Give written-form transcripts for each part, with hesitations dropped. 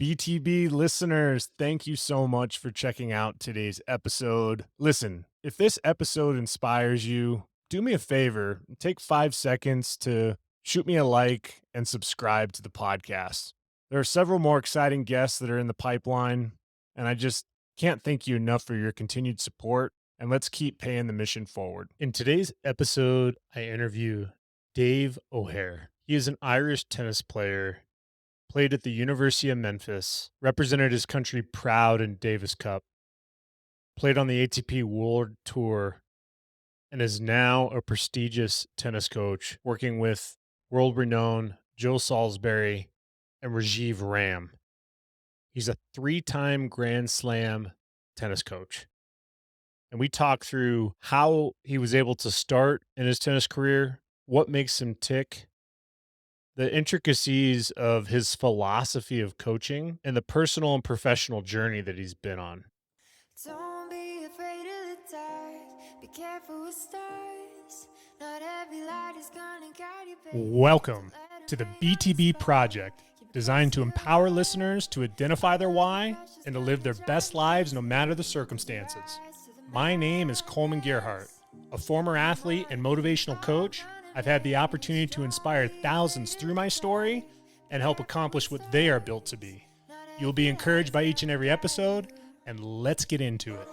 BTB listeners, thank you so much for checking out today's episode. Listen, if this episode inspires you, do me a favor, take 5 seconds to shoot me a like and subscribe to the podcast. There are several more exciting guests that are in the pipeline, and I just can't thank you enough for your continued support. And let's keep paying the mission forward. In today's episode, I interview Dave O'Hare. He is an Irish tennis player, played at the University of Memphis, represented his country proud in Davis Cup, played on the ATP World Tour, and is now a prestigious tennis coach working with world-renowned Joe Salisbury and Rajiv Ram. He's a 3-time Grand Slam tennis coach. And we talk through how he was able to start in his tennis career, what makes him tick, the intricacies of his philosophy of coaching, and the personal and professional journey that he's been on. Don't be afraid of the dark. Be careful with stars. Not every light is gonna guide you, baby. Welcome to the BTB Project, designed to empower listeners to identify their why and to live their best lives no matter the circumstances. My name is Kollman Gearheart, a former athlete and motivational coach. I've had the opportunity to inspire thousands through my story and help accomplish what they are built to be. You'll be encouraged by each and every episode, and let's get into it.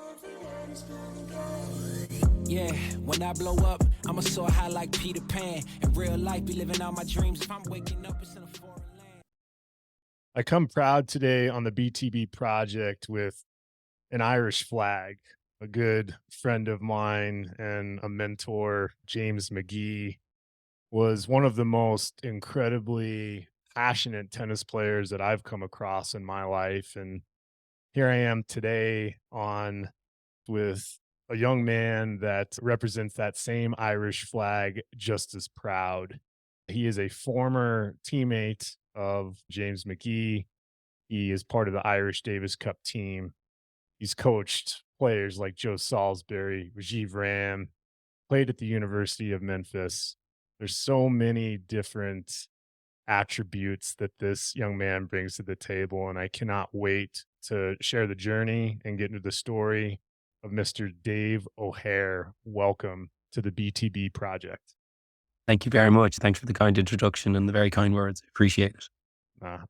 Yeah, when I blow up, I'ma soar high like Peter Pan. In real life, be living out my dreams. If I'm waking up, it's in a foreign land. I come proud today on the BTB Project with an Irish flag. A good friend of mine and a mentor, James McGee, was one of the most incredibly passionate tennis players that I've come across in my life. And here I am today on with a young man that represents that same Irish flag just as proud. He is a former teammate of James McGee. He is part of the Irish Davis Cup team. He's coached players like Joe Salisbury, Rajiv Ram, played at the University of Memphis. There's so many different attributes that this young man brings to the table, and I cannot wait to share the journey and get into the story of Mr. Dave O'Hare. Welcome to the BTB Project. Thank you very much. Thanks for the kind introduction and the very kind words. Appreciate it.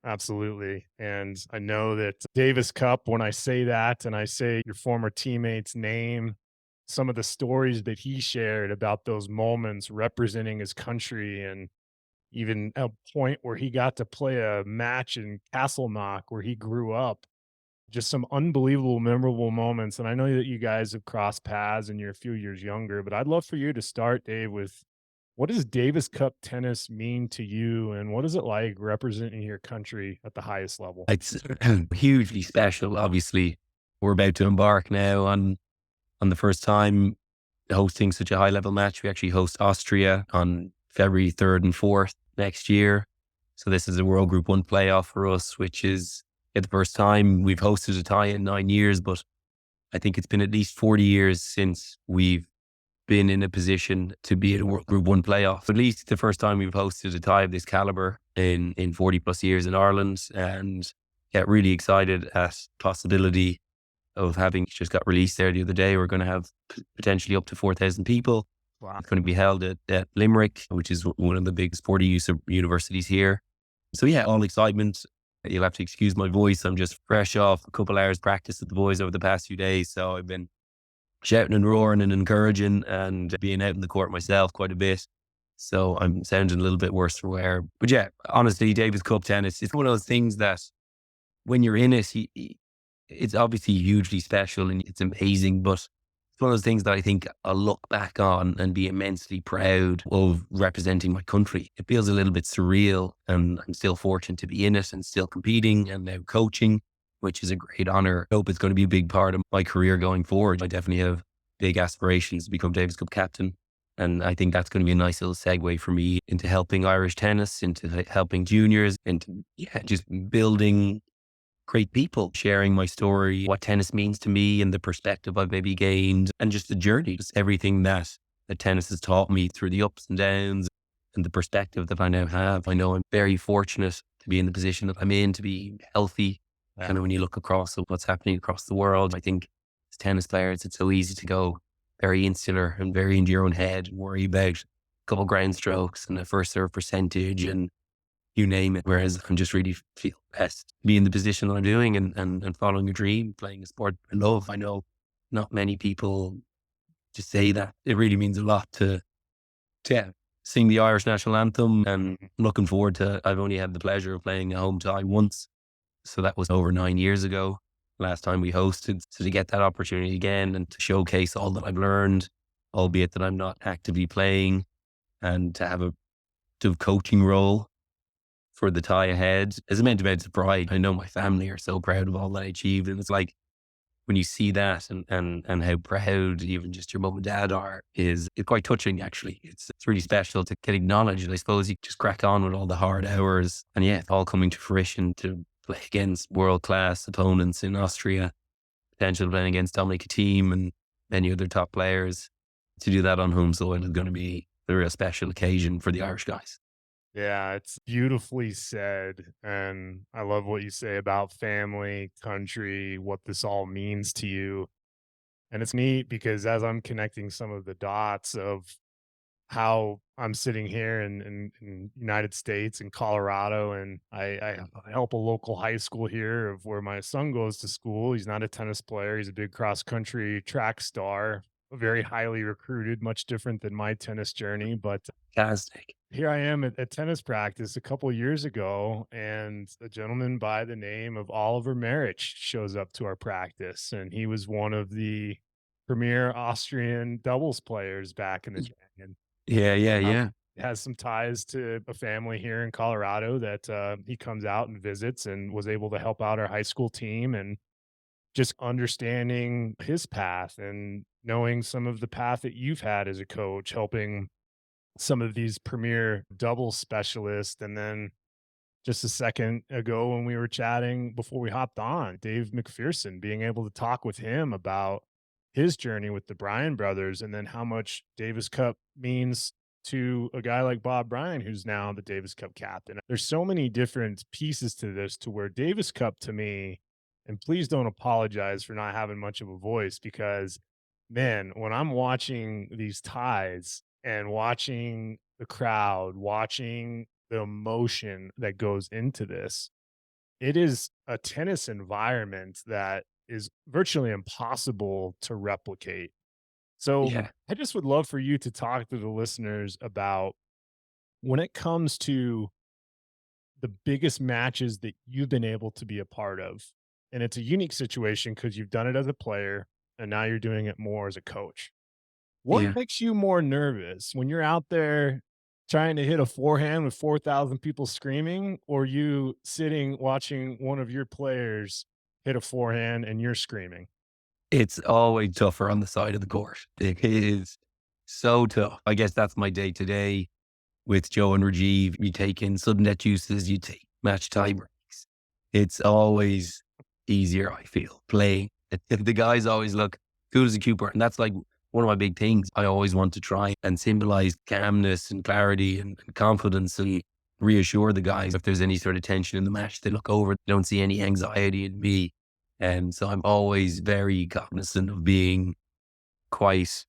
Absolutely. And I know that Davis Cup, when I say that and I say your former teammate's name, some of the stories that he shared about those moments representing his country, and even a point where he got to play a match in Castleknock where he grew up. Just some unbelievable, memorable moments. And I know that you guys have crossed paths and you're a few years younger, but I'd love for you to start, Dave, with what does Davis Cup tennis mean to you, and what is it like representing your country at the highest level? It's hugely special. Obviously, we're about to embark now on the first time hosting such a high level match. We actually host Austria on February 3rd and 4th next year. So this is a World Group 1 playoff for us, which is the first time we've hosted a tie in 9 years, but I think it's been at least 40 years since we've been in a position to be at a World Group 1 playoff. At least the first time we've hosted a tie of this caliber in 40 plus years in Ireland, and get really excited at possibility of having just got released there the other day. We're going to have potentially up to 4,000 people. Wow. It's going to be held at Limerick, which is one of the big sporty universities here. So yeah, all excitement. You'll have to excuse my voice. I'm just fresh off a couple hours practice with the boys over the past few days. So I've been shouting and roaring and encouraging and being out in the court myself quite a bit. So I'm sounding a little bit worse for wear. But yeah, honestly, Davis Cup tennis, it's one of those things that when you're in it, it's obviously hugely special and it's amazing, but it's one of those things that I think I'll look back on and be immensely proud of representing my country. It feels a little bit surreal, and I'm still fortunate to be in it and still competing and now coaching, which is a great honor. I hope it's going to be a big part of my career going forward. I definitely have big aspirations to become Davis Cup captain. And I think that's going to be a nice little segue for me into helping Irish tennis, into helping juniors, into just building great people, sharing my story, what tennis means to me and the perspective I've maybe gained, and just the journey, just everything that tennis has taught me through the ups and downs and the perspective that I now have. I know I'm very fortunate to be in the position that I'm in, to be healthy, And when you look across at what's happening across the world, I think as tennis players, it's so easy to go very insular and very into your own head and worry about a couple ground strokes and a first serve percentage and you name it. Whereas I'm just really feel best to be in the position that I'm doing and following a dream, playing a sport I love. I know not many people just say that. It really means a lot to yeah, sing the Irish national anthem and looking forward to, I've only had the pleasure of playing a home tie once. So that was over 9 years ago, last time we hosted. So to get that opportunity again and to showcase all that I've learned, albeit that I'm not actively playing, and to have a coaching role for the tie ahead is meant to be pride. I know my family are so proud of all that I achieved. And it's like when you see that and how proud even just your mum and dad are, it's quite touching actually. It's really special to get acknowledged. And I suppose you just crack on with all the hard hours and yeah, it's all coming to fruition to play against world-class opponents in Austria, potential playing against Dominic Thiem and many other top players. To do that on home soil is going to be a real special occasion for the Irish guys. Yeah, it's beautifully said. And I love what you say about family, country, what this all means to you. And it's neat because as I'm connecting some of the dots of how I'm sitting here in United States in Colorado, and I help a local high school here of where my son goes to school. He's not a tennis player. He's a big cross country track star, very highly recruited, much different than my tennis journey. But Fantastic. here I am at tennis practice a couple years ago, and a gentleman by the name of Oliver Maric shows up to our practice, and he was one of the premier Austrian doubles players back in the day. And Yeah, yeah, um, yeah. has some ties to a family here in Colorado that he comes out and visits, and was able to help out our high school team, and just understanding his path and knowing some of the path that you've had as a coach, helping some of these premier double specialists. And then just a second ago when we were chatting before we hopped on, Dave McPherson, being able to talk with him about his journey with the Bryan brothers, and then how much Davis Cup means to a guy like Bob Bryan, who's now the Davis Cup captain. There's so many different pieces to this, to where Davis Cup to me, and please don't apologize for not having much of a voice, because man, when I'm watching these ties and watching the crowd, watching the emotion that goes into this, it is a tennis environment that is virtually impossible to replicate. So Yeah. I just would love for you to talk to the listeners about, when it comes to the biggest matches that you've been able to be a part of. And it's a unique situation because you've done it as a player and now you're doing it more as a coach. What Yeah. makes you more nervous when you're out there trying to hit a forehand with 4,000 people screaming, or you sitting watching one of your players hit a forehand and you're screaming? It's always tougher on the side of the court. It is so tough. I guess that's my day to day with Joe and Rajiv. You take in sudden death juices, you take match tie breaks. It's always easier, I feel, playing. The guys always look cool as a cucumber. And that's like one of my big things. I always want to try and symbolize calmness and clarity and confidence and reassure the guys if there's any sort of tension in the match. They look over, they don't see any anxiety in me. And so I'm always very cognizant of being quite,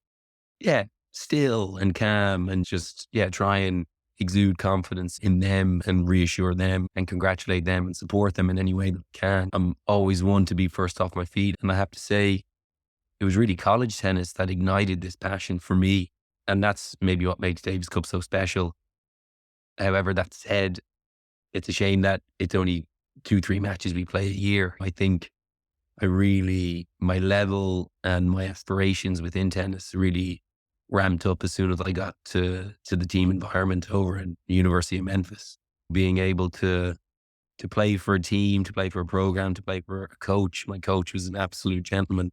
yeah, still and calm and just, yeah, try and exude confidence in them and reassure them and congratulate them and support them in any way that I can. I'm always one to be first off my feet. And I have to say, it was really college tennis that ignited this passion for me. And that's maybe what makes Davis Cup so special. However, that said, it's a shame that it's only 2-3 matches we play a year. I think my level and my aspirations within tennis really ramped up as soon as I got to the team environment over at the University of Memphis. Being able to play for a team, to play for a program, to play for a coach. My coach was an absolute gentleman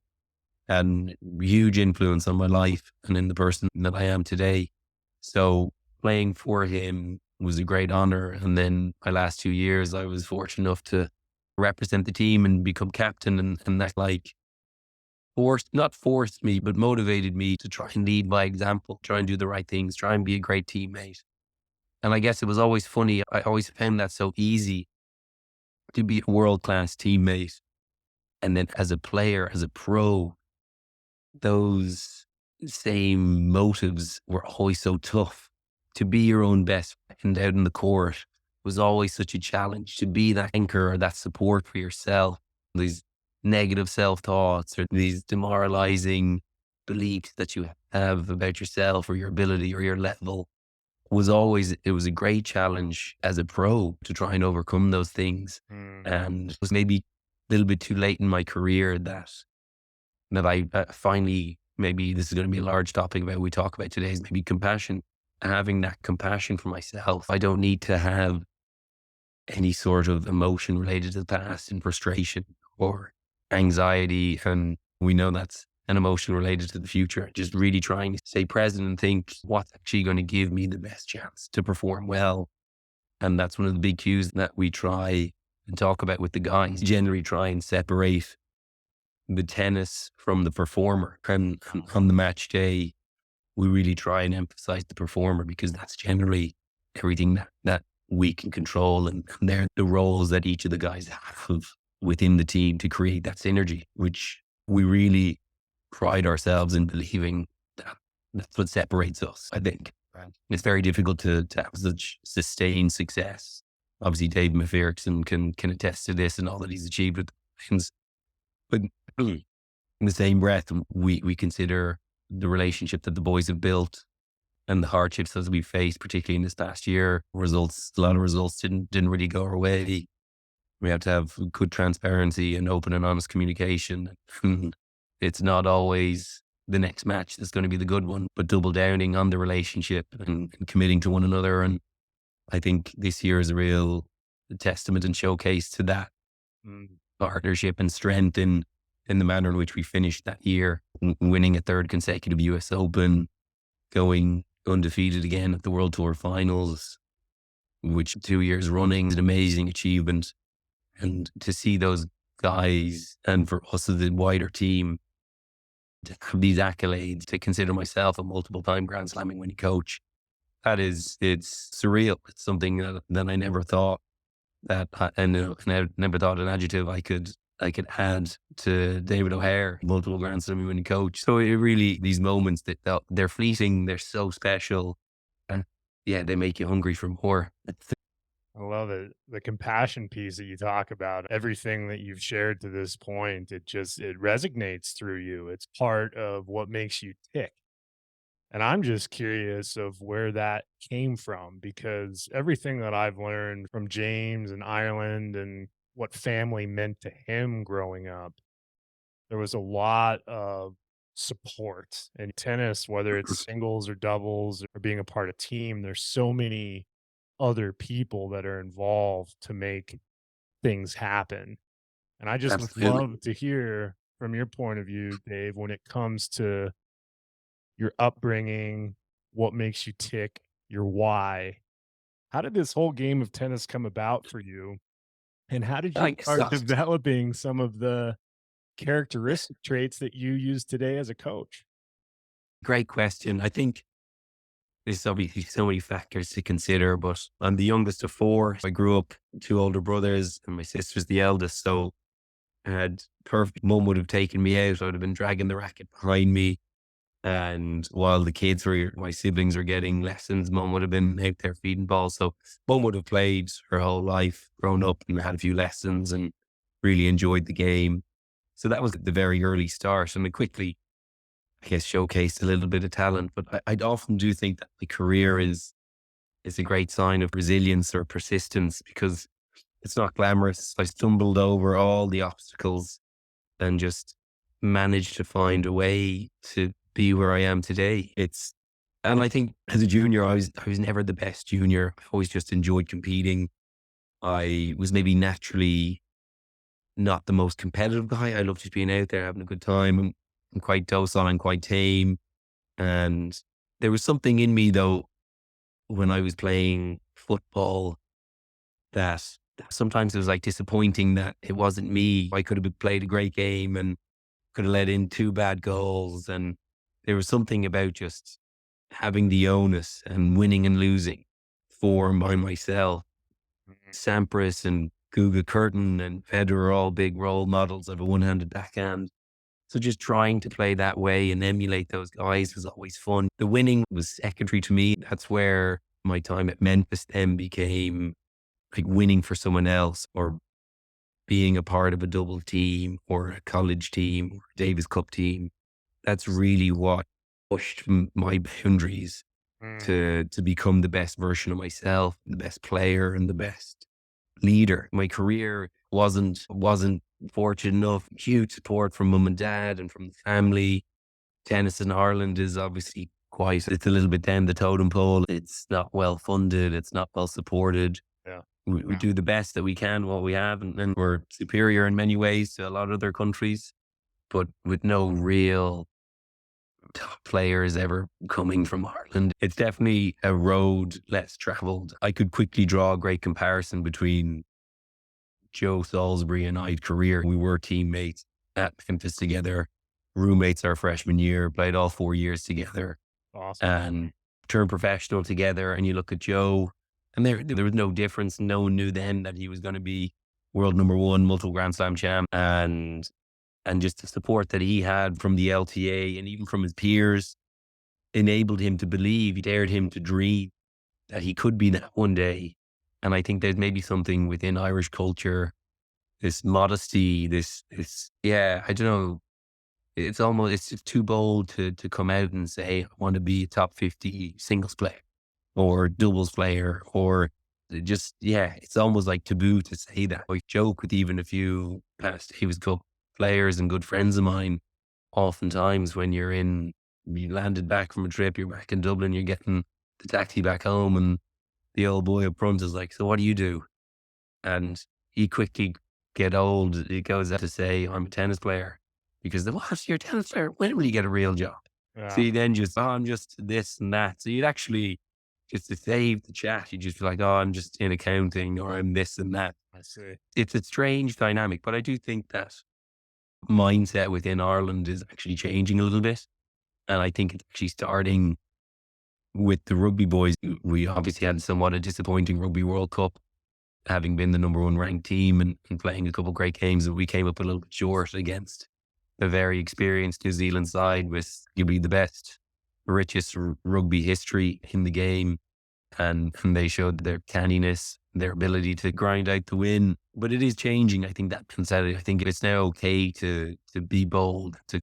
and huge influence on my life and in the person that I am today. So playing for him was a great honor. And then my last 2 years, I was fortunate enough to represent the team and become captain. And that not forced me, but motivated me to try and lead by example, try and do the right things, try and be a great teammate. And I guess it was always funny. I always found that so easy to be a world-class teammate. And then as a player, as a pro, those same motives were always so tough. To be your own best friend out in the court was always such a challenge. To be that anchor or that support for yourself, these negative self-thoughts or these demoralizing beliefs that you have about yourself or your ability or your level it was a great challenge as a pro to try and overcome those things. Mm. And it was maybe a little bit too late in my career that I finally, maybe this is going to be a large topic about we talk about today, is maybe compassion. Having that compassion for myself. I don't need to have any sort of emotion related to the past and frustration or anxiety. And we know that's an emotion related to the future. Just really trying to stay present and think what's actually going to give me the best chance to perform well. And that's one of the big cues that we try and talk about with the guys. Generally try and separate the tennis from the performer. And on the match day, we really try and emphasize the performer because that's generally everything that we can control. And they're the roles that each of the guys have within the team to create that synergy, which we really pride ourselves in believing that that's what separates us, I think. Right. It's very difficult to have such sustained success. Obviously, Dave McPherson can attest to this and all that he's achieved with things. But in the same breath, we consider the relationship that the boys have built and the hardships that we faced, particularly in this past year. A lot of results didn't really go our way. We have to have good transparency and open and honest communication. It's not always the next match that's going to be the good one, but double downing on the relationship and committing to one another. And I think this year is a real testament and showcase to that partnership and strength in the manner in which we finished that year, winning a third consecutive US Open, going undefeated again at the World Tour Finals, which 2 years running is an amazing achievement. And to see those guys and for us as a wider team to have these accolades, to consider myself a multiple time Grand Slamming winning coach, it's surreal. It's something that I never thought and I never thought an adjective I could add to David O'Hare, multiple Grand Slam winning coach. So it really, these moments that they're fleeting, they're so special, and yeah, they make you hungry for more. I love it. The compassion piece that you talk about, everything that you've shared to this point, it resonates through you. It's part of what makes you tick. And I'm just curious of where that came from because everything that I've learned from James and Ireland and what family meant to him growing up, there was a lot of support in tennis, whether it's singles or doubles or being a part of team. There's so many other people that are involved to make things happen. And I just would Absolutely. love to hear from your point of view, Dave, when it comes to your upbringing, what makes you tick, your why. How did this whole game of tennis come about for you? And how did I you guess start that's developing some of the characteristic traits that you use today as a coach? a great question. I think there's obviously so many factors to consider, but I'm the youngest of four. I grew up with two older brothers and my sister's the eldest. So I had perfect. Mum would have taken me out. I would have been dragging the racket behind me. And while my siblings were getting lessons, mum would have been out there feeding balls. So mum would have played her whole life, grown up and had a few lessons and really enjoyed the game. So that was the very early start. And it quickly, I guess, showcased a little bit of talent. But I often do think that my career is a great sign of resilience or persistence because it's not glamorous. I stumbled over all the obstacles and just managed to find a way to be where I am today. And I think as a junior, I was never the best junior. I always just enjoyed competing. I was maybe naturally not the most competitive guy. I love just being out there, having a good time. I'm quite docile and quite tame. And there was something in me though, when I was playing football that sometimes it was like disappointing that it wasn't me. I could have played a great game and could have let in two bad goals. And there was something about just having the onus and winning and losing for by myself. Sampras and Guga Curtin and Federer are all big role models of a one-handed backhand. So just trying to play that way and emulate those guys was always fun. The winning was secondary to me. That's where my time at Memphis then became like winning for someone else or being a part of a double team or a college team or a Davis Cup team. That's really what pushed my boundaries Mm. to become the best version of myself, the best player and the best leader. My career wasn't fortunate enough. Huge support from mum and dad and from the family. Tennis in Ireland is obviously it's a little bit down the totem pole. It's not well funded. It's not well supported. Yeah. We do the best that we can, what we have, and we're superior in many ways to a lot of other countries, but with no real top players ever coming from Ireland. It's definitely a road less traveled. I could quickly draw a great comparison between Joe Salisbury and I's career. We were teammates at Memphis together, roommates our freshman year, played all 4 years together, Awesome. and turned professional together. And you look at Joe, and there was no difference. No one knew then that he was going to be world number one, multiple Grand Slam champ, and just the support that he had from the LTA and even from his peers enabled him to believe, dared him to dream that he could be that one day. And I think there's maybe something within Irish culture, this modesty, I don't know. It's just too bold to come out and say, I want to be a top 50 singles player or doubles player or it's almost like taboo to say that. I joke with even a few past Davis Cup players and good friends of mine. Oftentimes when you landed back from a trip, you're back in Dublin, you're getting the taxi back home and the old boy up front is like, so what do you do? And he quickly get old. He goes out to say, I'm a tennis player. Because what? You're a tennis player? When will you get a real job? So Yeah. you then just, I'm just this and that. So you'd actually, just to save the chat, you just be like, I'm just in accounting or I'm this and that. I see. It's a strange dynamic, but I do think that mindset within Ireland is actually changing a little bit. And I think it's actually starting with the rugby boys. We obviously had somewhat a disappointing Rugby World Cup, having been the number one ranked team and playing a couple of great games, and we came up a little bit short against a very experienced New Zealand side with arguably the best, richest rugby history in the game. And they showed their canniness, their ability to grind out the win. But it is changing. I think that mentality. I think it's now okay to be bold, to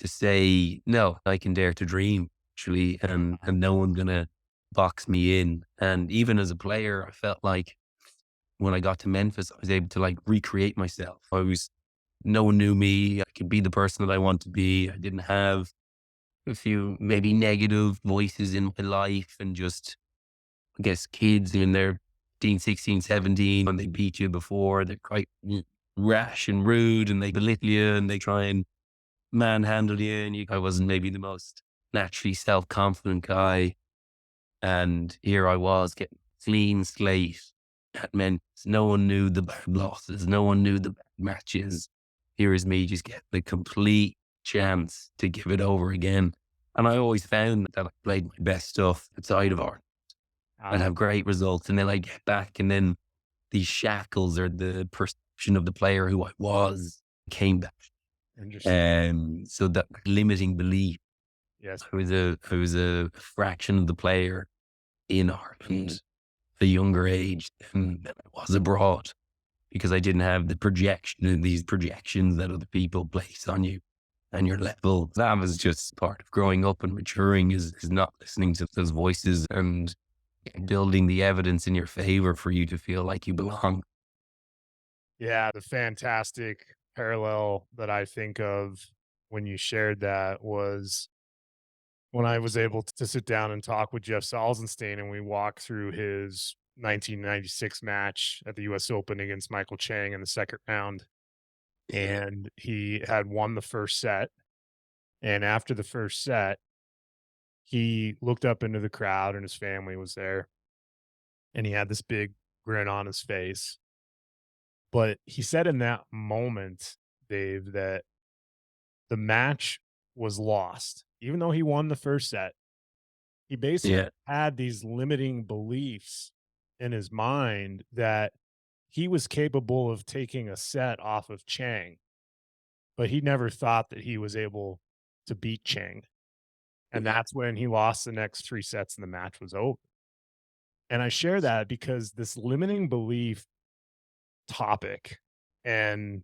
say, no, I can dare to dream, actually, and no one's gonna box me in. And even as a player, I felt like when I got to Memphis, I was able to like recreate myself. No one knew me. I could be the person that I want to be. I didn't have a few maybe negative voices in my life and just, I guess, kids in their 15, 16, 17, when they beat you before, they're quite rash and rude and they belittle you and they try and manhandle you. And I wasn't maybe the most naturally self-confident guy. And here I was getting clean slate at Memphis. No one knew the bad losses. No one knew the bad matches. Here is me just getting the complete chance to give it over again. And I always found that I played my best stuff outside of art. I'd have great results and then I'd get back and then these shackles or the perception of the player who I was came back. Interesting. So that limiting belief, Yes. I was a fraction of the player in Ireland at a younger age than I was abroad because I didn't have these projections that other people place on you and your level. That was just part of growing up and maturing is not listening to those voices and building the evidence in your favor for you to feel like you belong. Yeah, the fantastic parallel that I think of when you shared that was when I was able to sit down and talk with Jeff Salzenstein and we walked through his 1996 match at the US Open against Michael Chang in the second round. And he had won the first set. And after the first set, he looked up into the crowd and his family was there. And he had this big grin on his face. But he said in that moment, Dave, that the match was lost. Even though he won the first set, he basically Yeah. had these limiting beliefs in his mind that he was capable of taking a set off of Chang, but he never thought that he was able to beat Chang. And that's when he lost the next 3 sets and the match was over. And I share that because this limiting belief topic and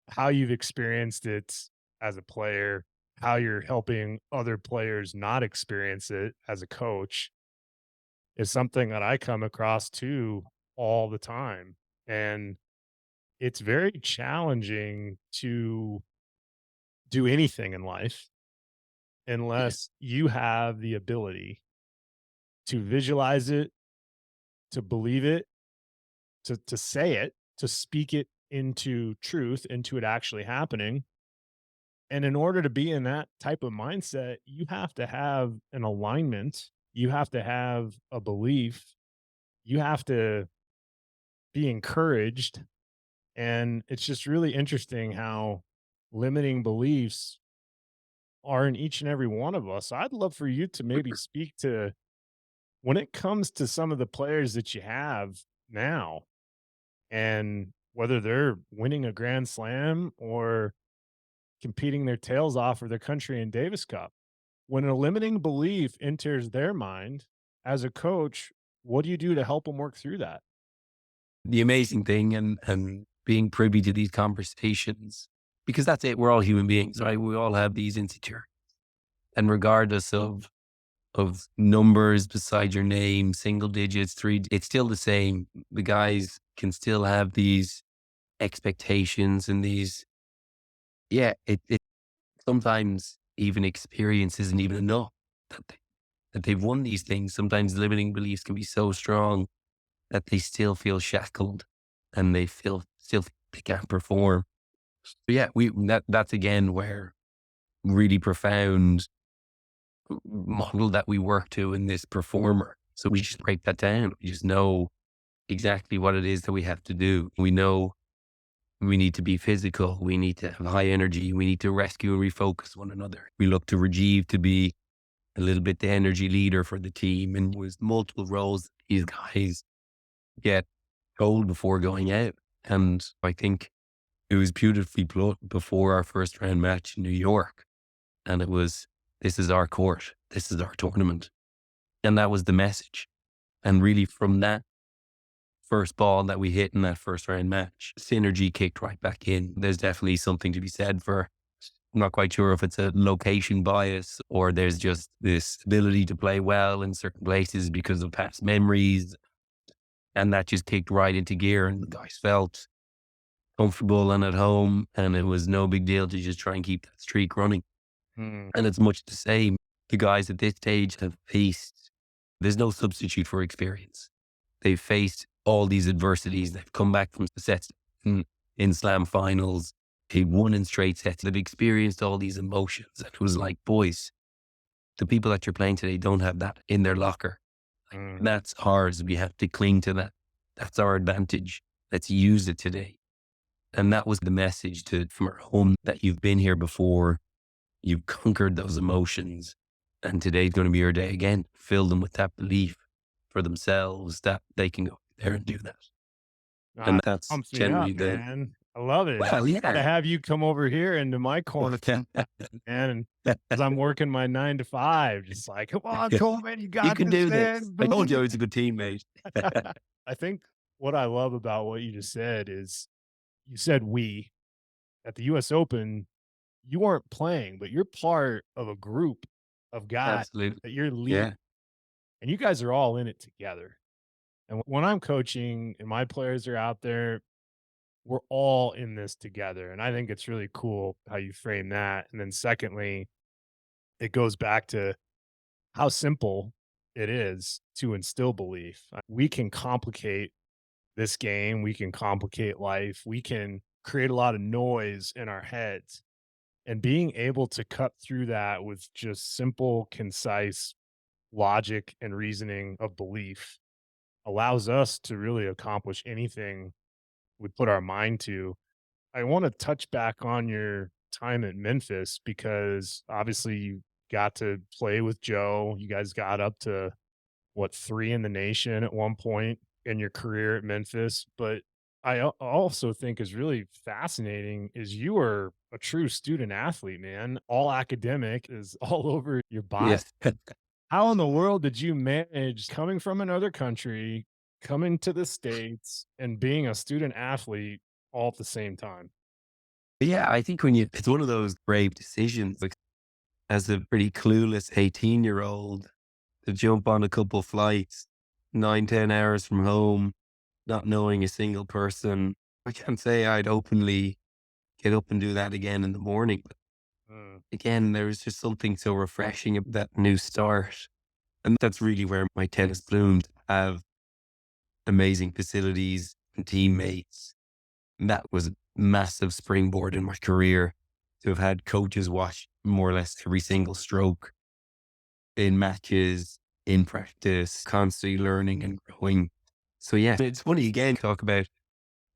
how you've experienced it as a player, how you're helping other players not experience it as a coach is something that I come across too all the time. And it's very challenging to do anything in life Yeah. unless you have the ability to visualize it, to believe it, to say it, to speak it into truth, into it actually happening. And in order to be in that type of mindset, you have to have an alignment. You have to have a belief. You have to be encouraged. And it's just really interesting how limiting beliefs are in each and every one of us. I'd love for you to maybe speak to when it comes to some of the players that you have now and whether they're winning a grand slam or competing their tails off for their country in Davis Cup. When a limiting belief enters their mind as a coach, what do you do to help them work through that? The amazing thing and being privy to these conversations, because that's it. We're all human beings, right? We all have these insecurities. And regardless of numbers beside your name, single digits, three, it's still the same. The guys can still have these expectations and these, yeah, it sometimes even experience isn't even enough that, that they've won these things. Sometimes limiting beliefs can be so strong that they still feel shackled and they feel still they can't perform. But yeah, that's again where really profound model that we work to in this performer. So we just break that down. We just know exactly what it is that we have to do. We know we need to be physical. We need to have high energy. We need to rescue and refocus one another. We look to Rajiv to be a little bit the energy leader for the team. And with multiple roles these guys get told before going out. And I think it was beautifully put before our first round match in New York. And it was, this is our court. This is our tournament. And that was the message. And really from that first ball that we hit in that first round match, synergy kicked right back in. There's definitely something to be said for, I'm not quite sure if it's a location bias or there's just this ability to play well in certain places because of past memories. And that just kicked right into gear and the guys felt comfortable and at home. And it was no big deal to just try and keep that streak running. Hmm. And it's much the same. The guys at this stage have faced, there's no substitute for experience. They've faced all these adversities. They've come back from sets in slam finals. They've won in straight sets. They've experienced all these emotions. And it was like, boys, the people that you're playing today don't have that in their locker. Mm. That's ours. We have to cling to that. That's our advantage. Let's use it today. And that was the message from our home that you've been here before. You've conquered those emotions. And today's going to be your day again. Fill them with that belief for themselves that they can go there and do that. Ah, And it that's pumps me up, generally man. I love it. well, To yeah. have you come over here into my corner, man, and as I'm working my 9 to 5, just like, "Come on, Kollman, you You got can this, do this. man. I told you I Believe." was a good teammate. I think what I love about what you just said is you said "we." At the US Open, you weren't playing, but you're part of a group of guys Absolutely. that you're leading, Yeah. and you guys are all in it together. And when I'm coaching and my players are out there, we're all in this together. And I think it's really cool how you frame that. And then secondly, it goes back to how simple it is to instill belief. We can complicate this game, we can complicate life, we can create a lot of noise in our heads. And being able to cut through that with just simple, concise logic and reasoning of belief allows us to really accomplish anything we put our mind to. I want to touch back on your time at Memphis because obviously you got to play with Joe. You guys got up to what, 3 in the nation at one point in your career at Memphis. But also think is really fascinating is you are a true student athlete, man. All academic is all over your bio. Yes. How in the world did you manage coming from another country, coming to the States, and being a student athlete all at the same time? Yeah, I think it's one of those brave decisions, like as a pretty clueless 18-year-old to jump on a couple flights, 9, 10 hours from home, not knowing a single person. I can't say I'd openly get up and do that again in the morning. But Mm. again, there was just something so refreshing about that new start. And that's really where my tennis bloomed. Have amazing facilities and teammates. And that was a massive springboard in my career to have had coaches watch more or less every single stroke in matches, in practice, constantly learning and growing. So yeah, it's funny again, talk about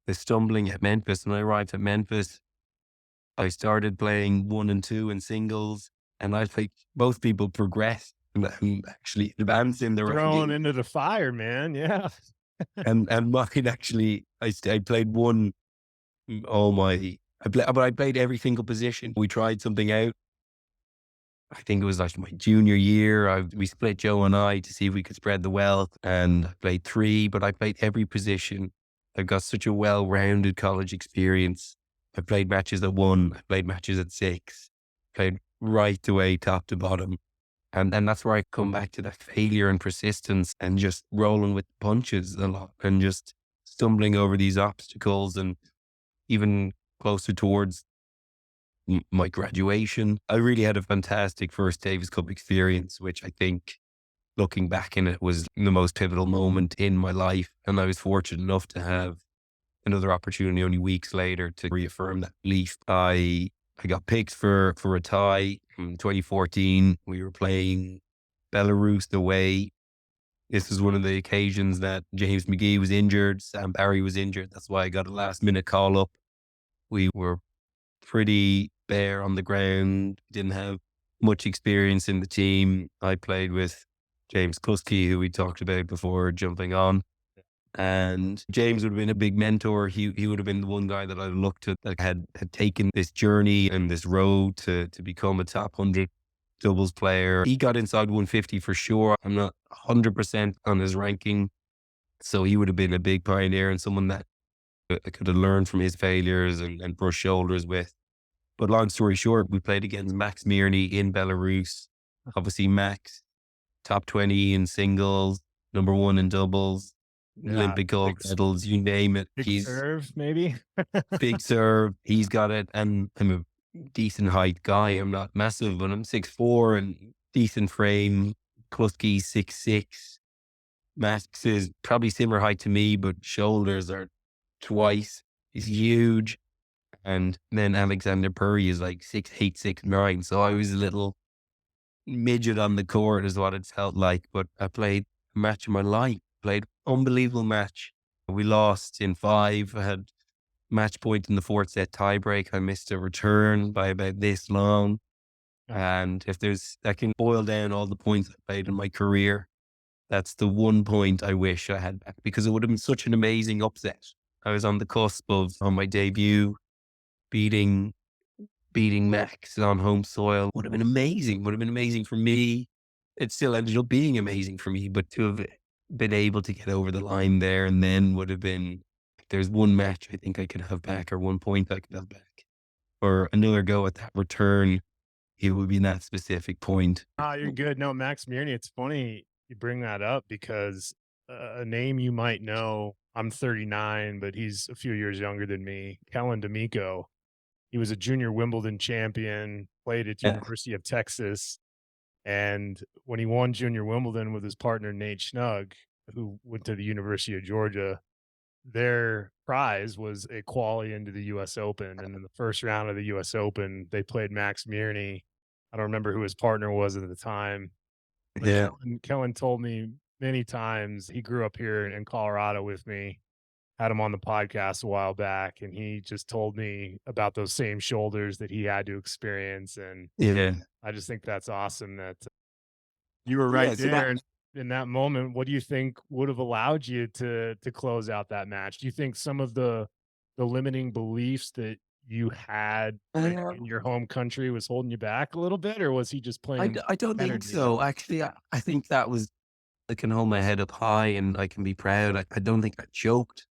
the stumbling at Memphis. When I arrived at Memphis, I started playing 1 and 2 in singles, and I think both people progressed and actually advanced in their Thrown ranking. into the fire, man. Yeah. And mine actually, I played one all my, but I played every single position. We tried something out. I think it was like my junior year. We split Joe and I to see if we could spread the wealth, and I played three, but I played every position. I got such a well-rounded college experience. I played matches at 1, I played matches at 6, played right the way top to bottom. And that's where I come back to that failure and persistence and just rolling with the punches a lot and just stumbling over these obstacles. And even closer towards my graduation, I really had a fantastic first Davis Cup experience, which I think looking back in it was the most pivotal moment in my life. And I was fortunate enough to have another opportunity only weeks later to reaffirm that belief. I got picked for a tie in 2014. We were playing Belarus away. This was one of the occasions that James McGee was injured, Sam Barry was injured. That's why I got a last minute call up. We were pretty bare on the ground, didn't have much experience in the team. I played with James Kluski, who we talked about before jumping on. And James would have been a big mentor. He would have been the one guy that I looked to that had taken this journey and this road to become a top 100 doubles player. He got inside 150 for sure. I'm not 100% on his ranking. So he would have been a big pioneer and someone that I could have learned from his failures and brushed shoulders with. But long story short, we played against Max Mirny in Belarus. Obviously, Max, top 20 in singles, #1 in doubles, Yeah. Olympic gold medals, you name it. Big He's serve, maybe. big serve. He's got it. And I'm a decent height guy. I'm not massive, but I'm 6'4" and decent frame. Kluski's 6'6". Max is probably similar height to me, but shoulders are twice. He's huge. And then Alexander Puri is like 6'8", 6'9". So I was a little midget on the court is what it felt like. But I played a match of my life, played unbelievable match. We lost in 5. I had match point in the 4th set tiebreak. I missed a return by about this long. And if I can boil down all the points I played in my career, that's the one point I wish I had back because it would have been such an amazing upset. I was on the cusp of, on my debut, beating Max on home soil. Would have been amazing. Would have been amazing for me. It still ended up being amazing for me, but to have been able to get over the line there and then would have been, if there's one match I think I could have back or one point I could have back or another go at that return, it would be that specific point. Ah, you're good. No, Max Mirny, it's funny you bring that up because a name you might know, I'm 39, but he's a few years younger than me, Kellen D'Amico. He was a junior Wimbledon champion, played at Yeah. University of Texas, and when he won junior Wimbledon with his partner, Nate Schnugg, who went to the University of Georgia, their prize was a quali into the US Open, and in the first round of the US Open, they played Max Mirny. I don't remember who his partner was at the time, but Yeah. Kellen told me many times he grew up here in Colorado with me, had him on the podcast a while back, and he just told me about those same shoulders that he had to experience, and Yeah. I just think that's awesome that you were Yeah. right So there, that, and in that moment, what do you think would have allowed you to close out that match? Do you think some of the limiting beliefs that you had in Uh, your home country was holding you back a little bit, or was he just playing I don't better think than you? so. Actually, I think that was, I can hold my head up high and I can be proud. I don't think I choked.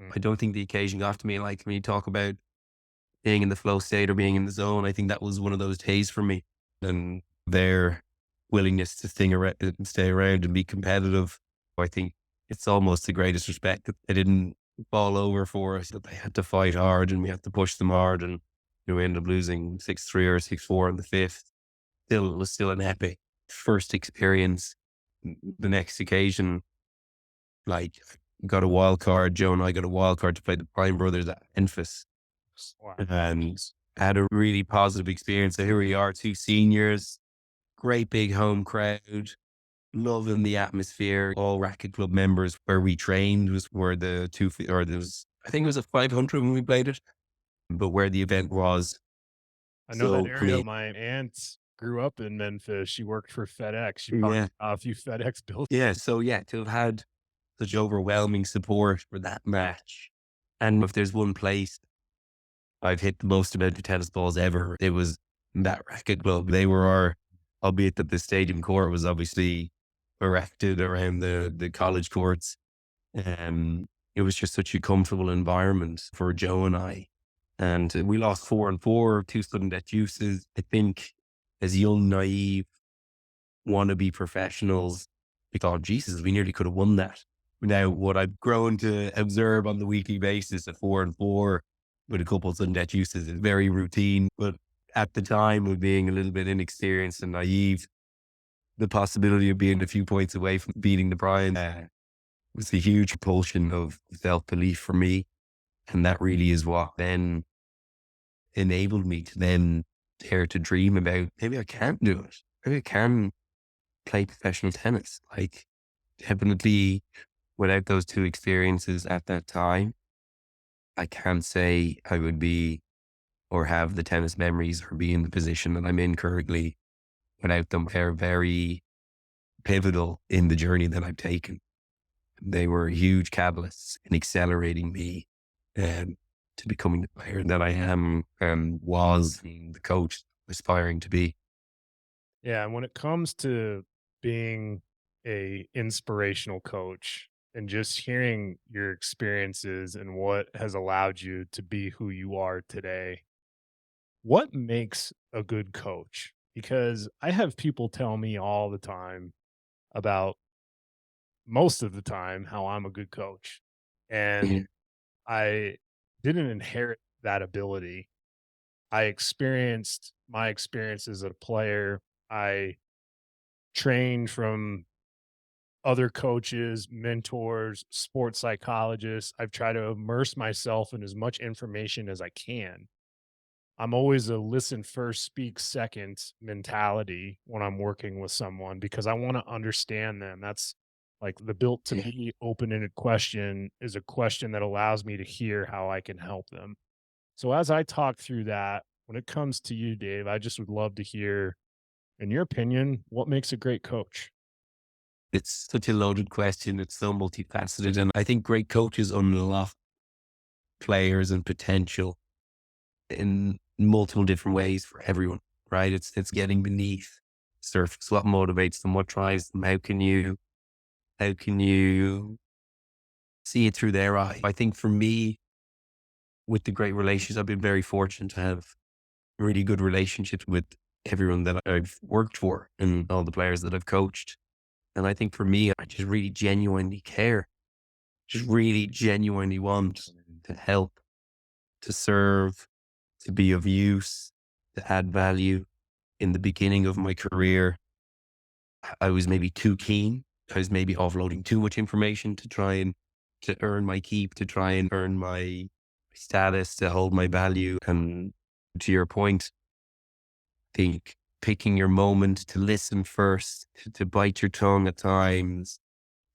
Mm. I don't think the occasion got to me. Like when you talk about being in the flow state or being in the zone, I think that was one of those days for me. And their willingness to stay around and be competitive, I think it's almost the greatest respect that they didn't fall over for us, that they had to fight hard and we had to push them hard. And we ended up losing 6-3 or 6-4 in the fifth. Still, it was still an epic first experience. The next occasion, like, got a wild card. Joe and I got a wild card to play the Prime Brothers at Memphis Wow. and had a really positive experience. So here we are, two seniors, great big home crowd, loving the atmosphere. All racket club members where we trained was where the or there was, I think it was a 500 when we played it, but where the event was. I know that So, I area. mean, My aunt grew up in Memphis. She worked for FedEx. She probably yeah, saw a few FedEx buildings. yeah. So yeah, to have had such overwhelming support for that match. And if there's one place I've hit the most amount of tennis balls ever, it was that racket club. They were our, albeit that the stadium court was obviously erected around the college courts. It was just such a comfortable environment for Joe and I. And we lost 4-4, two sudden death juices. I think as young, naive, wannabe professionals, we thought, Jesus, we nearly could have won that. Now, what I've grown to observe on the weekly basis at 4-4 with a couple of sudden death uses is very routine. But at the time of being a little bit inexperienced and naive, the possibility of being a few points away from beating the Brian was a huge propulsion of self-belief for me. And that really is what then enabled me to then dare to dream about, maybe I can do it. Maybe I can play professional tennis. Like, definitely without those two experiences at that time, I can't say I would be or have the tennis memories or be in the position that I'm in currently without them. They're very pivotal in the journey that I've taken. They were huge catalysts in accelerating me to becoming the player that I am and was, and the coach aspiring to be. Yeah, and when it comes to being a inspirational coach and just hearing your experiences and what has allowed you to be who you are today, what makes a good coach? Because I have people tell me all the time about most of the time how I'm a good coach. And Yeah. I didn't inherit that ability. I experienced my experiences as a player. I trained from other coaches, mentors, sports psychologists. I've tried to immerse myself in as much information as I can. I'm always a listen first, speak second mentality when I'm working with someone because I want to understand them. That's like the built to Yeah. be open ended question is a question that allows me to hear how I can help them. So, as I talk through that, when it comes to you, Dave, I just would love to hear, in your opinion, what makes a great coach? It's such a loaded question. It's so multifaceted. And I think great coaches unlock players and potential in multiple different ways for everyone, right? It's getting beneath the surface. What motivates them? What drives them? How can you see it through their eye? I think for me, with the great relationships, I've been very fortunate to have really good relationships with everyone that I've worked for and all the players that I've coached. And I think for me, I just really genuinely care, just really genuinely want to help, to serve, to be of use, to add value. In the beginning of my career, I was maybe too keen. I was maybe offloading too much information to try and to earn my keep, to try and earn my status, to hold my value. And to your point, I think picking your moment to listen first, to bite your tongue at times,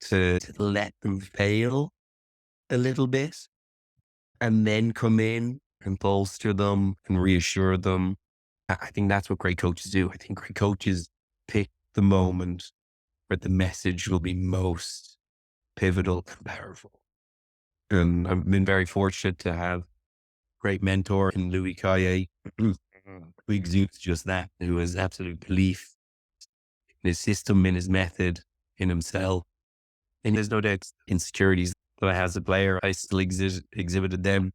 to let them fail a little bit, and then come in and bolster them and reassure them. I think that's what great coaches do. I think great coaches pick the moment where the message will be most pivotal and powerful. And I've been very fortunate to have a great mentor in Louis Kaye, who exudes just that, who has absolute belief in his system, in his method, in himself. And there's no doubt insecurities that I had as a player, I still exhibited them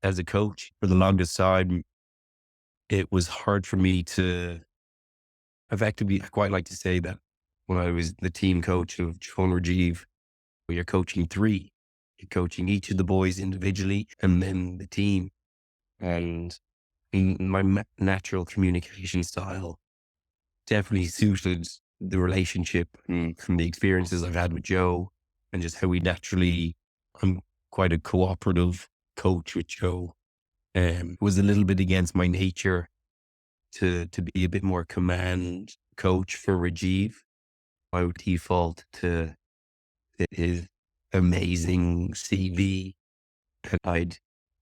as a coach. For the longest time, it was hard for me to effectively, I quite like to say that when I was the team coach of Joan Rajiv, where you're coaching three, you're coaching each of the boys individually and then the team. And my natural communication style definitely suited the relationship and the experiences I've had with Joe, and just how I'm quite a cooperative coach with Joe. Was a little bit against my nature to be a bit more command coach for Rajiv. I would default to his amazing CV, and I'd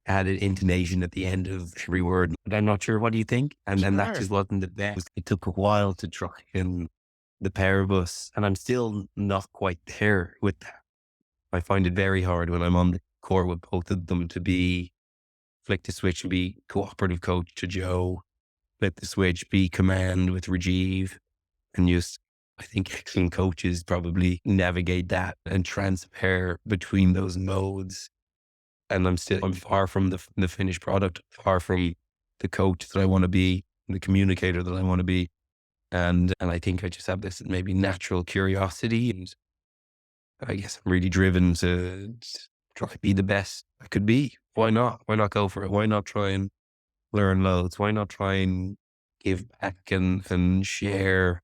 add an intonation at the end of every word. But I'm not sure. What do you think? And then that Sure. just wasn't the best. It took a while to try and the pair of us, and I'm still not quite there with that. I find it very hard when I'm on the court with both of them to flick the switch and be cooperative coach to Joe, flip the switch, be command with Rajiv, and just, I think excellent coaches probably navigate that and transfer between those modes. And I'm far from the finished product, far from the coach that I want to be, the communicator that I want to be. And I think I just have this maybe natural curiosity, and I guess I'm really driven to try to be the best I could be. Why not? Why not go for it? Why not try and learn loads? Why not try and give back and share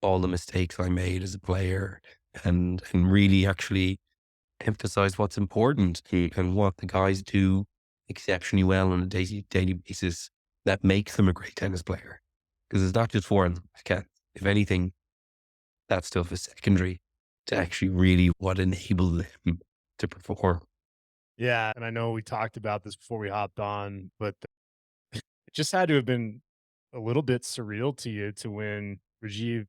all the mistakes I made as a player, and really actually emphasize what's important and what the guys do exceptionally well on a daily basis that makes them a great tennis player. Because it's not just foreign. If anything, that stuff is secondary to actually really what enabled them to perform. Yeah, and I know we talked about this before we hopped on, but it just had to have been a little bit surreal to you to when Rajiv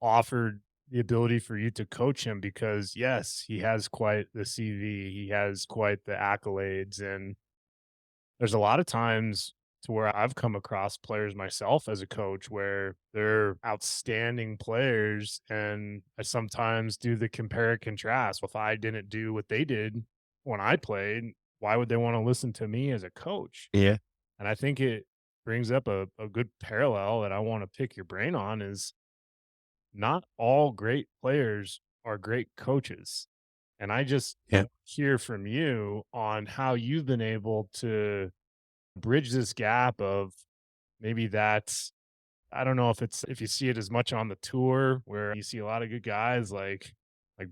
offered the ability for you to coach him because, yes, he has quite the CV, he has quite the accolades, and there's a lot of times to where I've come across players myself as a coach where they're outstanding players, and I sometimes do the compare and contrast. If I didn't do what they did when I played, why would they want to listen to me as a coach? Yeah. And I think it brings up a good parallel that I want to pick your brain on is not all great players are great coaches. And I just Yeah. hear from you on how you've been able to bridge this gap of maybe that's I don't know if you see it as much on the tour where you see a lot of good guys like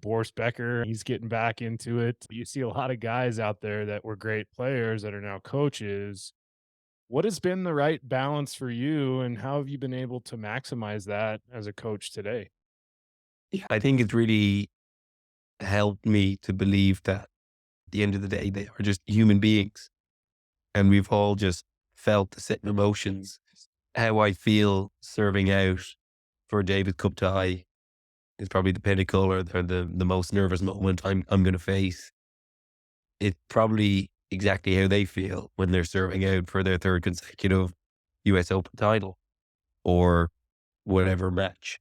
Boris Becker, he's getting back into it. You see a lot of guys out there that were great players that are now coaches. What has been the right balance for you and how have you been able to maximize that as a coach today? Yeah. I think it's really helped me to believe that at the end of the day, they are just human beings, and we've all just felt the same emotions. How I feel serving out for a David Cup tie is probably the pinnacle or the most nervous moment I'm going to face. It's probably exactly how they feel when they're serving out for their third consecutive US Open title or whatever match.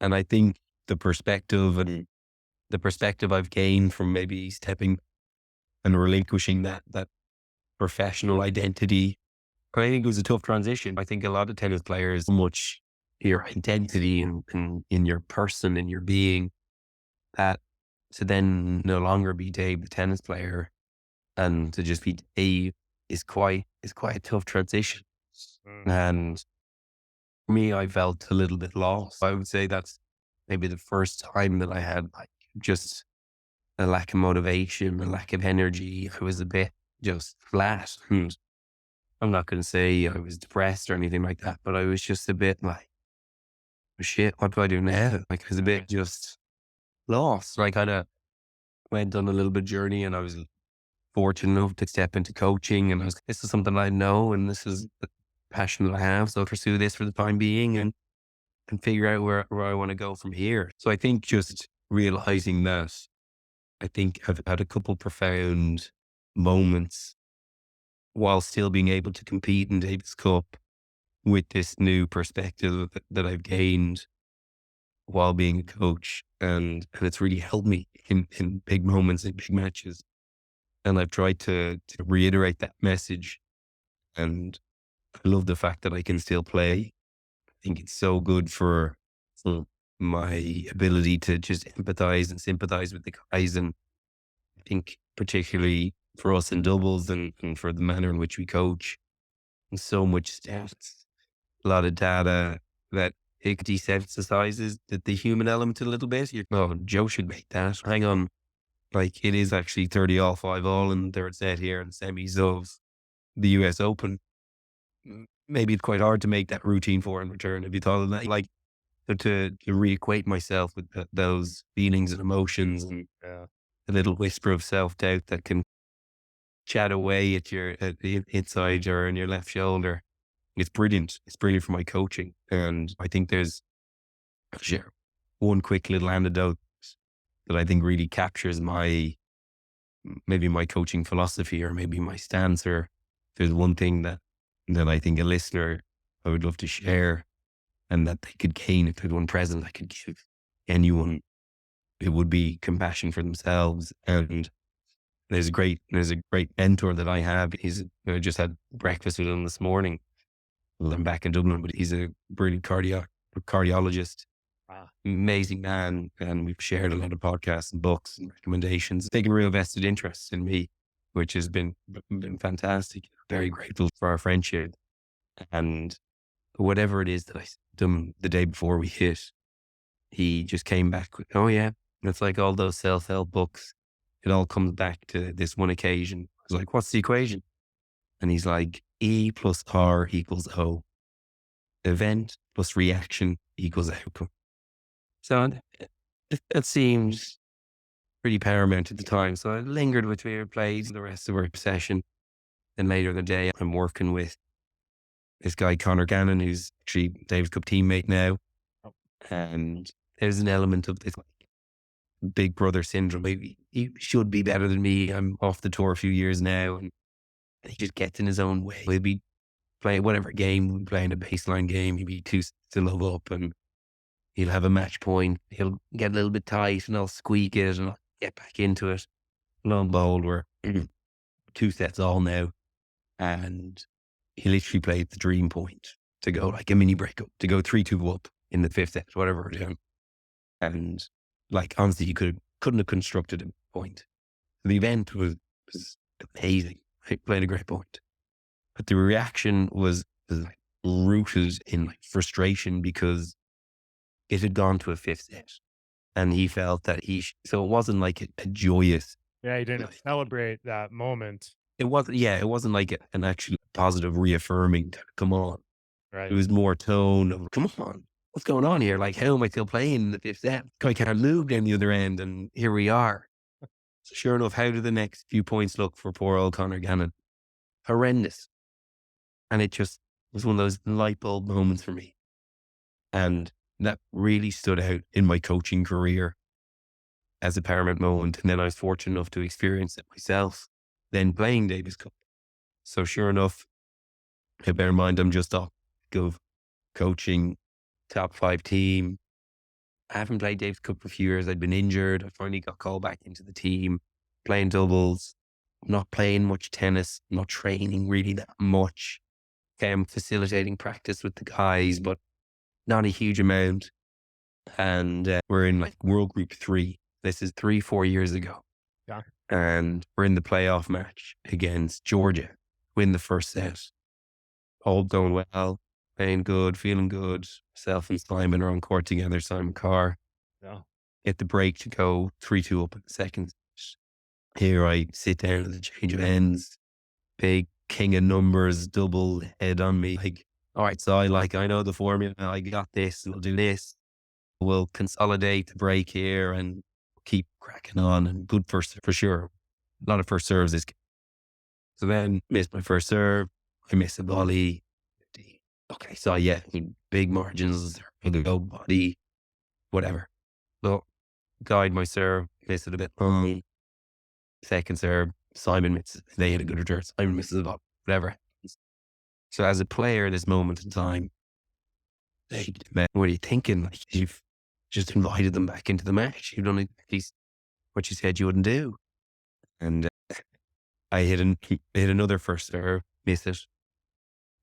And I think the perspective I've gained from maybe stepping and relinquishing that professional identity. I think it was a tough transition. I think a lot of tennis players, so much your identity and in your person and your being, that to then no longer be Dave the tennis player and to just be Dave is quite a tough transition. Mm. And for me, I felt a little bit lost. I would say that's maybe the first time that I had like just a lack of motivation, a lack of energy. I was a bit just flat. And I'm not going to say I was depressed or anything like that, but I was just a bit like, "Oh, shit, what do I do now?" Like I was a bit just lost. I kind of went on a little bit journey, and I was fortunate enough to step into coaching, and this is something I know, and this is the passion that I have. So I'll pursue this for the time being. And and figure out where I want to go from here. So I think just realizing that, I think I've had a couple profound moments while still being able to compete in Davis Cup with this new perspective that I've gained while being a coach. And it's really helped me in big moments, in big matches. And I've tried to reiterate that message. And I love the fact that I can still play. I think it's so good for my ability to just empathize and sympathize with the guys. And I think particularly for us in doubles and for the manner in which we coach, and so much stats, a lot of data that it desensitizes the human element a little bit. Oh, Joe should make that. Hang on. Like, it is actually 30 all, 5 all in the third set here in semis of the US Open. Maybe it's quite hard to make that routine for in return. If you thought of that, like, to reequate myself with those feelings and emotions, and a little whisper of self-doubt that can chat away at the inside or in your left shoulder. It's brilliant. It's brilliant for my coaching. And I think there's, I'll share one quick little anecdote that I think really captures maybe my coaching philosophy, or maybe my stance, or there's one thing that I think a listener, I would love to share, and that they could gain if there's one present I could give anyone. It would be compassion for themselves. And there's a great mentor that I have. I just had breakfast with him this morning. Well, I'm back in Dublin, but he's a brilliant cardiologist. Wow. Amazing man. And we've shared a lot of podcasts and books and recommendations, taken real vested interest in me, which has been fantastic. Very grateful for our friendship. And whatever it is that I done the day before we hit, he just came back with, oh yeah, it's like all those self-help books. It all comes back to this one occasion. I was like, what's the equation? And he's like, E plus R equals O. Event plus reaction equals outcome. So that seems pretty paramount at the time. So I lingered with me, played the rest of our session. Then later in the day, I'm working with this guy, Conor Gannon, who's actually Davis Cup teammate now. And there's an element of this big brother syndrome. Maybe he should be better than me. I'm off the tour a few years now, and he just gets in his own way. He'll be playing whatever game, we'll be playing a baseline game. He'll be 2 sets to love up, and he'll have a match point. He'll get a little bit tight, and I'll squeak it, and I'll get back into it. Lo and behold, we're 2 sets all now, and he literally played the dream point to go like a mini breakup, to go 3-2 up in the 5th set, whatever we're doing. And like, honestly, you couldn't have constructed a point. The event was amazing. I played a great point. But the reaction was like rooted in like frustration, because it had gone to a 5th set, and he felt that so it wasn't like a joyous. Yeah, he didn't celebrate that moment. It wasn't like an actual positive reaffirming, come on. Right. It was more tone of, come on, what's going on here? Like, how am I still playing in the 5th set? I can't move down the other end, and here we are. So sure enough, how do the next few points look for poor old Conor Gannon? Horrendous. And it just was one of those light bulb moments for me. And that really stood out in my coaching career as a paramount moment. And then I was fortunate enough to experience it myself, then playing Davis Cup. So sure enough, bear in mind, I'm just off coaching top 5 team. I haven't played Davis Cup for a few years. I'd been injured. I finally got called back into the team, playing doubles, not playing much tennis, not training really that much. I'm facilitating practice with the guys, but not a huge amount. And we're in like World Group 3. This is 3-4 years ago. Yeah. And we're in the playoff match against Georgia. Win the first set. All going well. Playing good, feeling good. Myself and Simon are on court together, Simon Carr. Yeah. Get the break to go 3-2 up in the second. Here I sit down at the change of ends. Big king of numbers, double head on me. Like, all right, so I know the formula. I got this, we'll do this. We'll consolidate the break here and keep cracking on. And good first, for sure. A lot of first serves this game. So then missed my first serve. I missed a volley. Okay, so yeah, bit big margins, or the low body, whatever. So guide my serve, miss it a bit long. Second serve, Simon misses. They hit a good return. Simon misses a lot, whatever. So as a player, this moment in time, like, man, what are you thinking? Like, you've just invited them back into the match. You've done exactly what you said you wouldn't do. And I hit another first serve, missed it.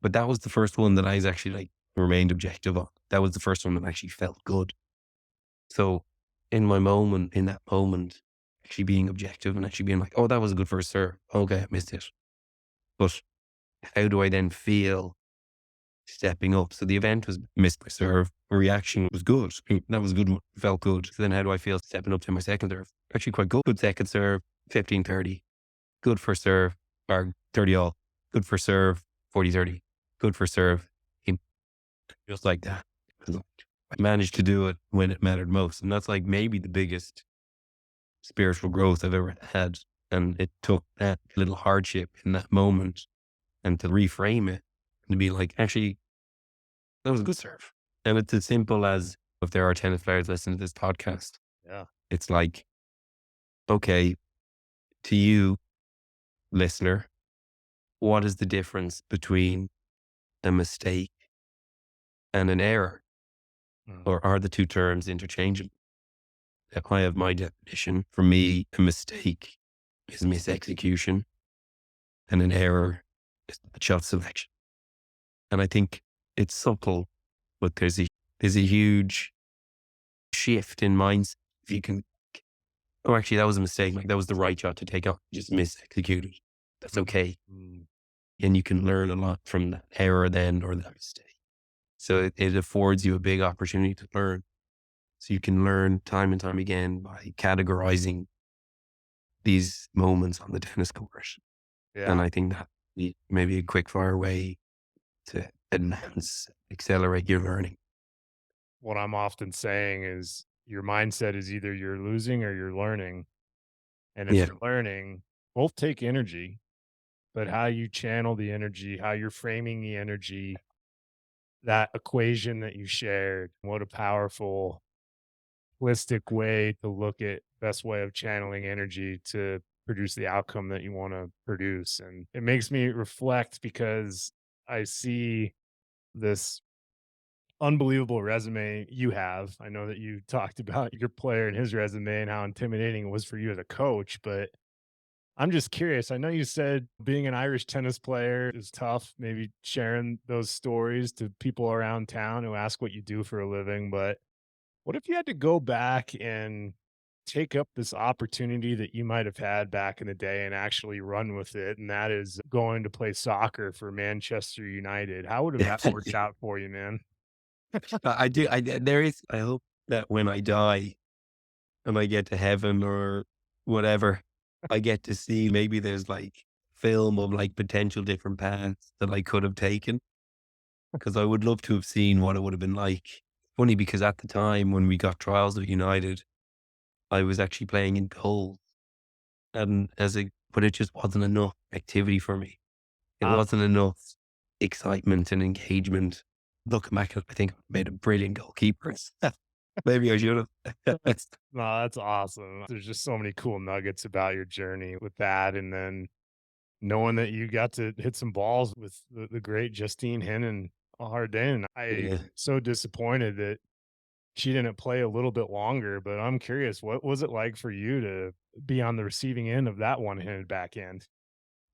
But that was the first one that I was actually like remained objective on. That was the first one that actually felt good. So in that moment, actually being objective and actually being like, oh, that was a good first serve. Okay, I missed it. But how do I then feel stepping up? So the event was missed my serve. My reaction was good. That was a good one. Felt good. So then how do I feel stepping up to my second serve? Actually quite good. Good second serve, 15-30. Good first serve, or 30 all. Good first serve, 40-30. Good first serve. Just like that. I managed to do it when it mattered most. And that's like maybe the biggest spiritual growth I've ever had. And it took that little hardship in that moment and to reframe it and to be like, actually, that was a good serve. And it's as simple as if there are tennis players listening to this podcast, Yeah. it's like, okay, to you, listener, what is the difference between a mistake and an error? Or are the two terms interchangeable? If I have my definition, for me, a mistake is misexecution and an error is a shot selection. And I think it's subtle, but there's a huge shift in mindset. If you can, oh, actually, that was a mistake. Like that was the right shot to take out, just misexecuted. That's okay. And you can learn a lot from that error then or that mistake. So it affords you a big opportunity to learn. So you can learn time and time again by categorizing these moments on the tennis court. Yeah. And I think that maybe a quick fire way to enhance, accelerate your learning. What I'm often saying is your mindset is either you're losing or you're learning. And if Yeah. you're learning, both take energy, but how you channel the energy, how you're framing the energy, that equation that you shared, what a powerful, holistic way to look at best way of channeling energy to produce the outcome that you want to produce. And it makes me reflect because I see this unbelievable resume you have. I know that you talked about your player and his resume and how intimidating it was for you as a coach, but I'm just curious. I know you said being an Irish tennis player is tough, maybe sharing those stories to people around town who ask what you do for a living, but what if you had to go back and take up this opportunity that you might have had back in the day and actually run with it? And that is going to play soccer for Manchester United. How would have that worked out for you, man? I do. I hope that when I die and I get to heaven or whatever, I get to see maybe there's like film of like potential different paths that I could have taken. Because I would love to have seen what it would have been like. Funny because at the time when we got trials of United, I was actually playing in goals. And but it just wasn't enough activity for me. It Ah, wasn't enough excitement and engagement. Looking back, I think I made a brilliant goalkeeper. Maybe I should have. no, that's awesome. There's just so many cool nuggets about your journey with that. And then knowing that you got to hit some balls with the great Justine Henin Hardin. I Yeah. so disappointed that she didn't play a little bit longer, but I'm curious, what was it like for you to be on the receiving end of that one-handed backhand?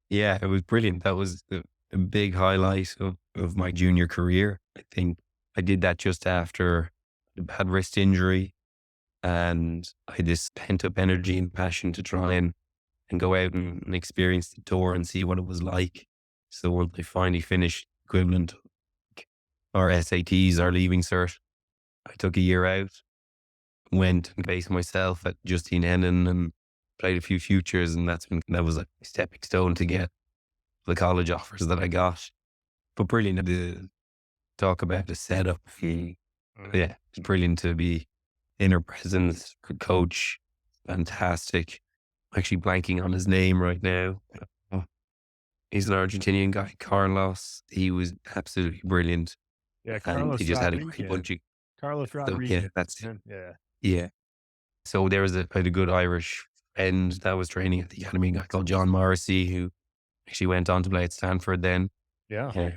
Yeah, it was brilliant. That was a big highlight of my junior career. I think I did that just after a bad wrist injury, and I had this pent up energy and passion to try and go out and experience the tour and see what it was like. So when I finally finished equivalent or SATs or leaving cert, I took a year out, went and based myself at Justine Henin and played a few futures, and that was a stepping stone to get the college offers that I got. But brilliant to talk about the setup. Yeah, it's brilliant to be in her presence. Good coach, fantastic. Actually blanking on his name right now. Oh, he's an Argentinian guy, Carlos. He was absolutely brilliant. Yeah, and he Carlos just had a great Rodriguez. bunch of. Carlos So yeah, Rodriguez, that's man, yeah. yeah. So there was I had a good Irish friend that was training at the academy, a guy called John Morrissey, who actually went on to play at Stanford then. Yeah. Yeah.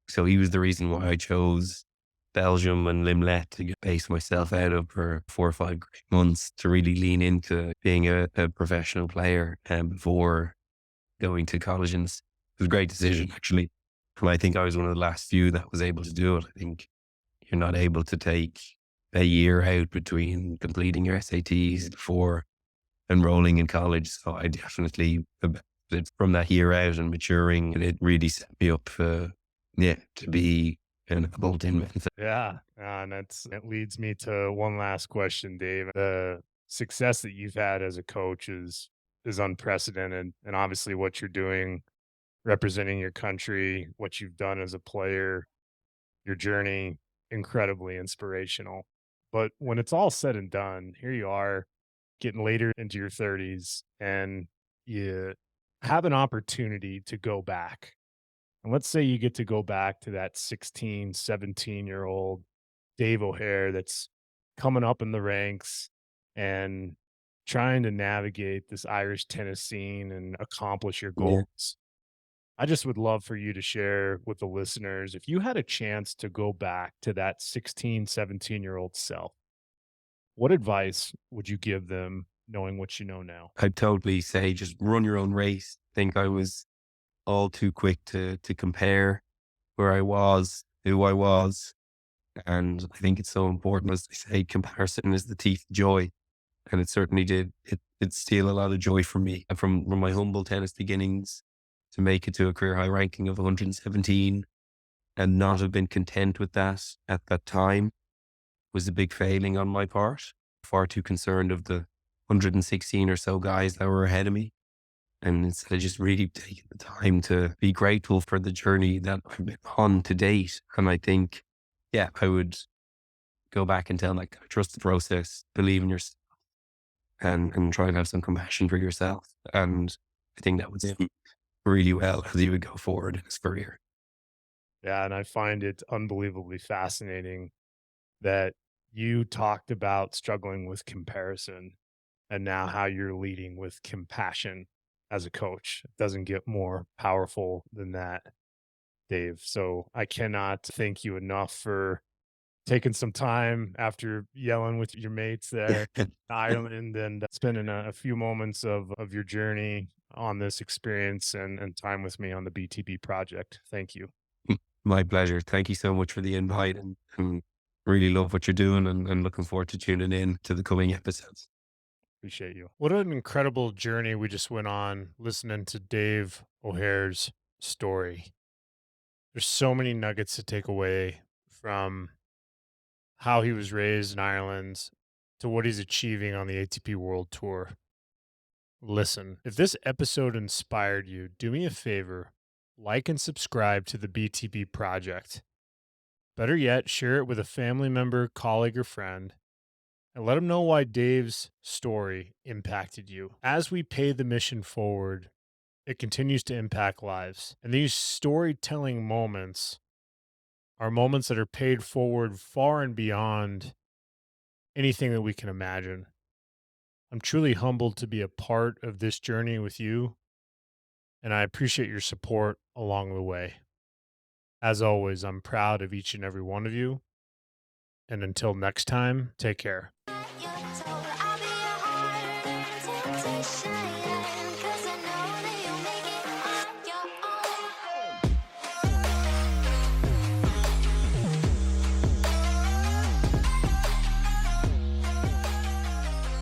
So he was the reason why I chose Belgium and Limlet to get base myself out of for 4 or 5 great months to really lean into being a professional player before going to college. And it was a great decision, actually. And I think I was one of the last few that was able to do it. I think you're not able to take a year out between completing your SATs before enrolling in college. So I definitely benefited from that year out and maturing. And it really set me up, to be an adult in Memphis. Yeah, and that leads me to one last question, Dave. The success that you've had as a coach is unprecedented, and obviously what you're doing, representing your country, what you've done as a player, your journey, incredibly inspirational. But when it's all said and done, here you are getting later into your 30s, and you have an opportunity to go back. And let's say you get to go back to that 16, 17-year-old Dave O'Hare that's coming up in the ranks and trying to navigate this Irish tennis scene and accomplish your Yeah. goals. I just would love for you to share with the listeners if you had a chance to go back to that 16, 17-year-old self, what advice would you give them knowing what you know now? I'd totally say just run your own race. I think I was all too quick to compare where I was, who I was. And I think it's so important, as they say, comparison is the thief of joy. And it certainly did. It steal a lot of joy from me. And from my humble tennis beginnings to make it to a career high ranking of 117 and not have been content with that at that time was a big failing on my part. Far too concerned of the 116 or so guys that were ahead of me. And instead of just really taking the time to be grateful for the journey that I've been on to date. And I think, yeah, I would go back and tell like, trust the process, believe in yourself, and try and have some compassion for yourself. And I think that would suit him really well as he would go forward in his career. Yeah, and I find it unbelievably fascinating that you talked about struggling with comparison and now how you're leading with compassion as a coach. It doesn't get more powerful than that, Dave. So I cannot thank you enough for taking some time after yelling with your mates there in Ireland and spending a few moments of your journey on this experience and time with me on the BTB project. Thank you. My pleasure. Thank you so much for the invite and really love what you're doing and looking forward to tuning in to the coming episodes. Appreciate you. What an incredible journey we just went on listening to Dave O'Hare's story. There's so many nuggets to take away from how he was raised in Ireland to what he's achieving on the ATP World Tour. Listen, if this episode inspired you, do me a favor, like and subscribe to the BTP project. Better yet, share it with a family member, colleague, or friend, and let them know why Dave's story impacted you. As we pay the mission forward, it continues to impact lives. And these storytelling moments are moments that are paid forward far and beyond anything that we can imagine. I'm truly humbled to be a part of this journey with you, and I appreciate your support along the way. As always, I'm proud of each and every one of you. And until next time, take care.